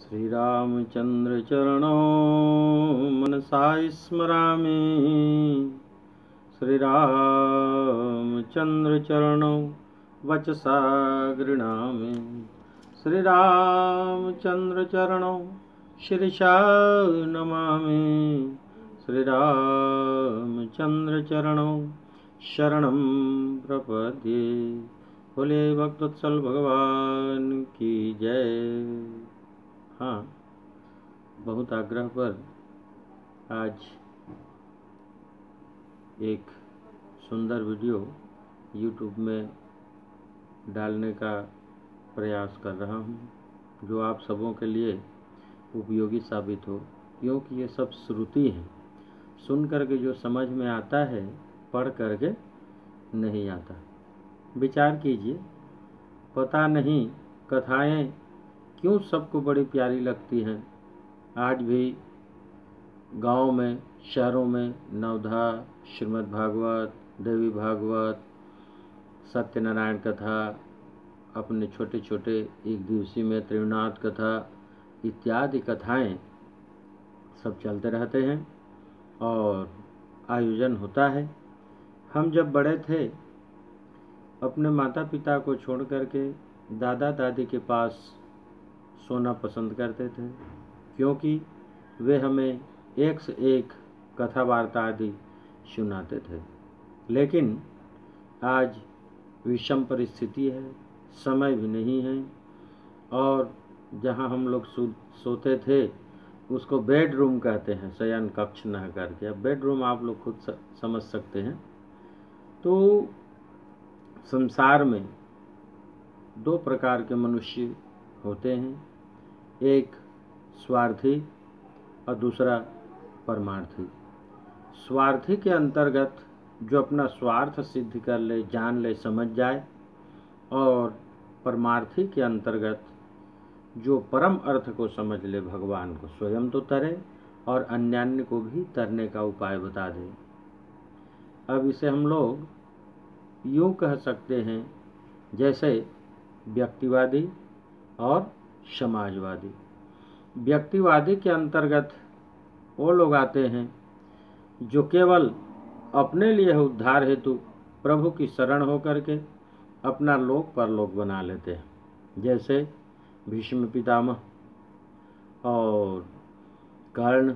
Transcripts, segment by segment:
श्रीरामचंद्र चरणों मनसा स्मरामि। श्रीरामचंद्र चरणों वचसा गृह्णामि। श्रीरामचंद्र चरणों शिरसा नमामि। श्रीरामचंद्र चरणों शरणं प्रपद्ये। बोले भक्तवत्सल भगवान की जय। हाँ, बहुत आग्रह पर आज एक सुंदर वीडियो YouTube में डालने का प्रयास कर रहा हूँ, जो आप सबों के लिए उपयोगी साबित हो, क्योंकि ये सब श्रुति है। सुन करके जो समझ में आता है, पढ़ करके नहीं आता। विचार कीजिए, पता नहीं कथाएं क्यों सबको बड़ी प्यारी लगती हैं। आज भी गांव में, शहरों में नवधा, श्रीमद् भागवत, देवी भागवत, सत्यनारायण कथा, अपने छोटे छोटे एक दिवसीय में त्रिनाथ कथा इत्यादि कथाएं सब चलते रहते हैं और आयोजन होता है। हम जब बड़े थे, अपने माता पिता को छोड़ करके दादा दादी के पास सोना पसंद करते थे, क्योंकि वे हमें एक से एक कथा वार्ता आदि सुनाते थे। लेकिन आज विषम परिस्थिति है, समय भी नहीं है, और जहां हम लोग सोते थे उसको बेडरूम कहते हैं, शयन कक्ष न करके। अब बेडरूम आप लोग खुद समझ सकते हैं। तो संसार में दो प्रकार के मनुष्य होते हैं, एक स्वार्थी और दूसरा परमार्थी। स्वार्थी के अंतर्गत जो अपना स्वार्थ सिद्ध कर ले, जान ले, समझ जाए, और परमार्थी के अंतर्गत जो परम अर्थ को समझ ले, भगवान को स्वयं तो तरे और अन्यान्य को भी तरने का उपाय बता दे। अब इसे हम लोग यूँ कह सकते हैं, जैसे व्यक्तिवादी और समाजवादी। व्यक्तिवादी के अंतर्गत वो लोग आते हैं जो केवल अपने लिए उद्धार हेतु प्रभु की शरण होकर के अपना लोक परलोक बना लेते हैं, जैसे भीष्म पितामह और कर्ण,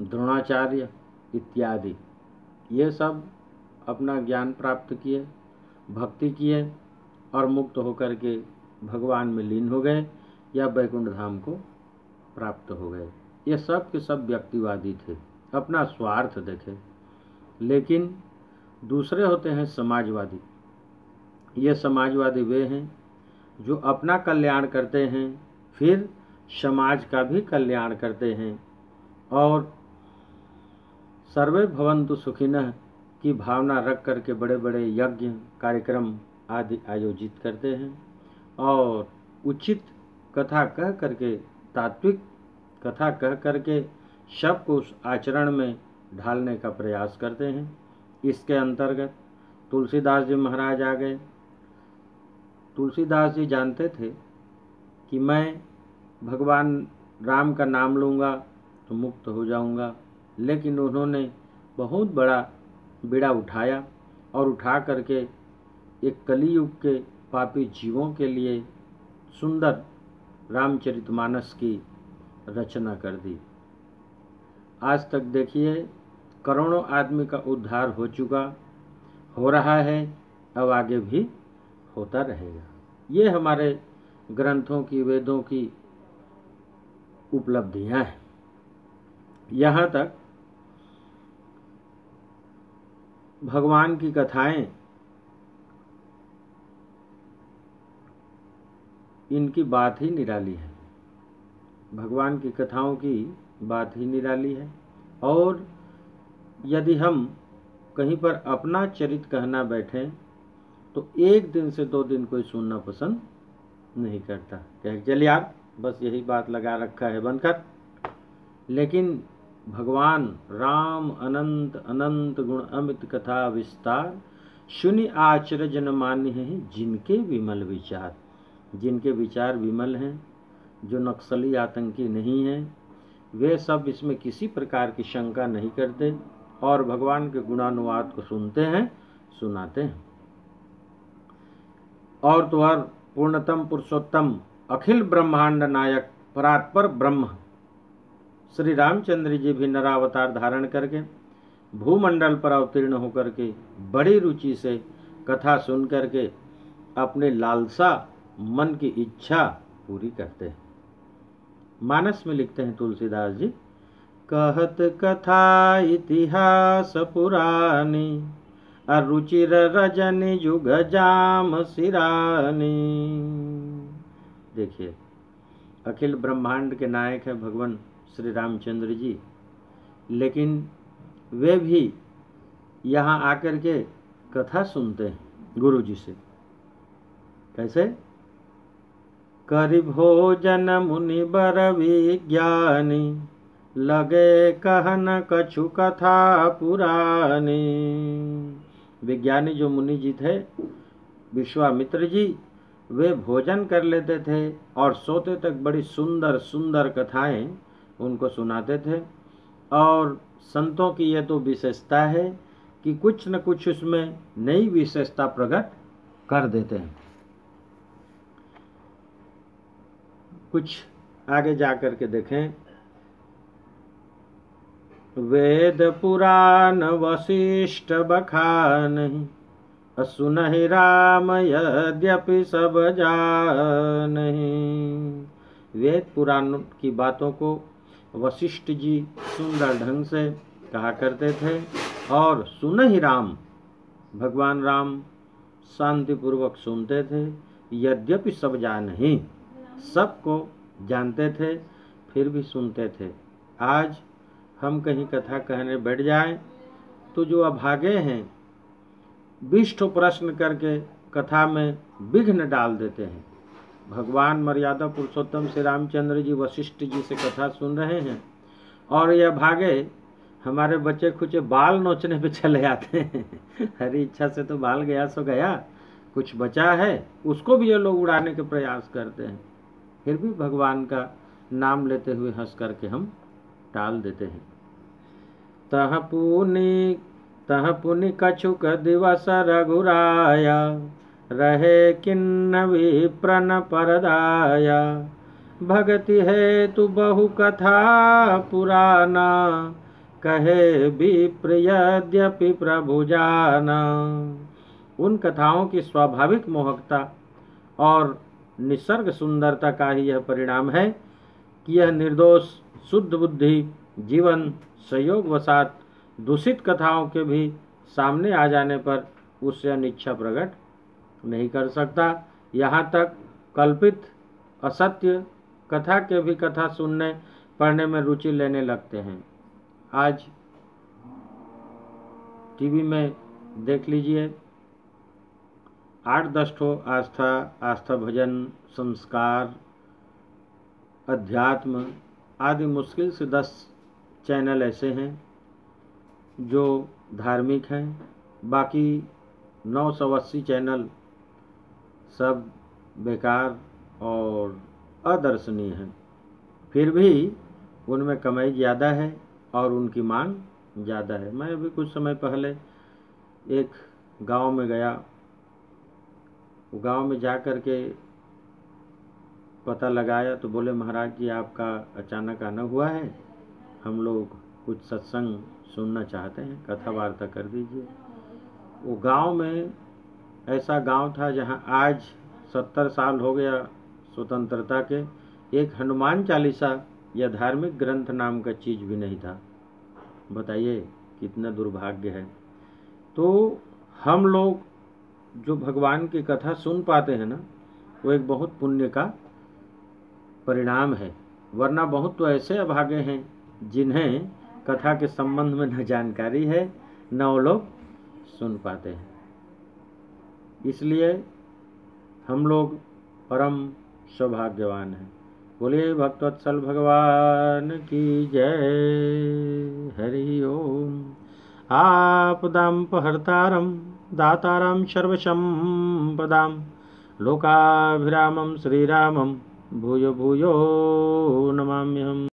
द्रोणाचार्य इत्यादि। ये सब अपना ज्ञान प्राप्त किए, भक्ति किए और मुक्त होकर के भगवान में लीन हो गए या वैकुंठ धाम को प्राप्त हो गए। ये सब के सब व्यक्तिवादी थे, अपना स्वार्थ देखे। लेकिन दूसरे होते हैं समाजवादी। ये समाजवादी वे हैं जो अपना कल्याण करते हैं, फिर समाज का भी कल्याण करते हैं, और सर्वे भवन्तु सुखिनः की भावना रख करके बड़े बड़े यज्ञ, कार्यक्रम आदि आयोजित करते हैं, और उचित कथा कह करके, तात्विक कथा कह करके सबको उस आचरण में ढालने का प्रयास करते हैं। इसके अंतर्गत तुलसीदास जी महाराज आ गए। तुलसीदास जी जानते थे कि मैं भगवान राम का नाम लूँगा तो मुक्त हो जाऊँगा, लेकिन उन्होंने बहुत बड़ा बीड़ा उठाया और उठा करके एक कलियुग के पापी जीवों के लिए सुंदर रामचरितमानस की रचना कर दी। आज तक देखिए, करोड़ों आदमी का उद्धार हो चुका, हो रहा है, अब आगे भी होता रहेगा। ये हमारे ग्रंथों की, वेदों की उपलब्धियां हैं। यहाँ तक भगवान की कथाएं, इनकी बात ही निराली है। भगवान की कथाओं की बात ही निराली है। और यदि हम कहीं पर अपना चरित्र कहना बैठें तो एक दिन से 2 दिन कोई सुनना पसंद नहीं करता, कह चल यार बस यही बात लगा रखा है, बंद कर। लेकिन भगवान राम अनंत अनंत गुण अमित कथा विस्तार, सुनि आश्चर्य जन मान्य है जिनके विमल विचार। जिनके विचार विमल हैं, जो नक्सली आतंकी नहीं हैं, वे सब इसमें किसी प्रकार की शंका नहीं करते और भगवान के गुणानुवाद को सुनते हैं, सुनाते हैं। और तो और पूर्णतम पुरुषोत्तम अखिल ब्रह्मांड नायक परात्पर ब्रह्म श्री रामचंद्र जी भी नरावतार धारण करके भूमंडल पर अवतीर्ण होकर के बड़ी रुचि से कथा सुन करके अपने लालसा मन की इच्छा पूरी करते हैं। मानस में लिखते हैं तुलसीदास जी, कहत कथा इतिहास पुरानी अरुचिर रजनी युग जाम सिरानी। देखिए, अखिल ब्रह्मांड के नायक है भगवान श्री रामचंद्र जी, लेकिन वे भी यहाँ आकर के कथा सुनते हैं गुरु जी से। कैसे? करि भोजन मुनि बर विज्ञानी लगे कहन कछु कथा पुरानी। विज्ञानी जो मुनि जी थे विश्वामित्र जी, वे भोजन कर लेते थे और सोते तक बड़ी सुंदर सुंदर कथाएं उनको सुनाते थे। और संतों की यह तो विशेषता है कि कुछ न कुछ उसमें नई विशेषता प्रकट कर देते हैं। कुछ आगे जाकर के देखें, वेद पुराण वशिष्ठ बखानहि सुनहि राम यद्यपि सब जानहि। वेद पुराण की बातों को वशिष्ठ जी सुंदर ढंग से कहा करते थे और सुनहि राम, भगवान राम शांतिपूर्वक सुनते थे। यद्यपि सब जानहि, सबको जानते थे फिर भी सुनते थे। आज हम कहीं कथा कहने बैठ जाएं तो जो अभागे हैं विष्ठु प्रश्न करके कथा में विघ्न डाल देते हैं। भगवान मर्यादा पुरुषोत्तम श्री रामचंद्र जी वशिष्ठ जी से कथा सुन रहे हैं और यह भागे हमारे बच्चे खुचे बाल नोचने पे चले आते हैं। हरी इच्छा से तो बाल गया सो गया, कुछ बचा है उसको भी ये लोग उड़ाने के प्रयास करते हैं। फिर भी भगवान का नाम लेते हुए हंस करके हम टाल देते हैं। तह पुनि कछुक दिवस रघुराया रहे किन्न विप्रन परदाया। भगति हेतु बहु कथा पुराना कहे विप्र यद्यपि प्रभु जाना। उन कथाओं की स्वाभाविक मोहकता और निसर्ग सुंदरता का ही यह परिणाम है कि यह निर्दोष शुद्ध बुद्धि जीवन संयोग वसात दूषित कथाओं के भी सामने आ जाने पर उससे अनिच्छा प्रकट नहीं कर सकता। यहाँ तक कल्पित असत्य कथा के भी कथा सुनने पढ़ने में रुचि लेने लगते हैं। आज टीवी में देख लीजिए 8-10 ठो आस्था भजन संस्कार अध्यात्म आदि मुश्किल से 10 चैनल ऐसे हैं जो धार्मिक हैं। बाकी 980 चैनल सब बेकार और अदर्शनीय हैं। फिर भी उनमें कमाई ज़्यादा है और उनकी मांग ज़्यादा है। मैं अभी कुछ समय पहले एक गांव में गया। गांव में जा कर के पता लगाया तो बोले महाराज जी आपका अचानक आना हुआ है, हम लोग कुछ सत्संग सुनना चाहते हैं, कथा वार्ता कर दीजिए। वो गांव में ऐसा गांव था जहां आज 70 साल हो गया स्वतंत्रता के, एक हनुमान चालीसा या धार्मिक ग्रंथ नाम का चीज़ भी नहीं था। बताइए कितना दुर्भाग्य है। तो हम लोग जो भगवान की कथा सुन पाते हैं ना, वो एक बहुत पुण्य का परिणाम है। वरना बहुत तो ऐसे अभागे हैं जिन्हें कथा के संबंध में न जानकारी है न वो लोग सुन पाते हैं। इसलिए हम लोग परम सौभाग्यवान हैं। बोलिए भक्तवत्सल भगवान की जय। हरि ओम। आपदापहर्तारं दातारं सर्वसंपदां लोकाभिरामं श्रीरामं भूयो भूयो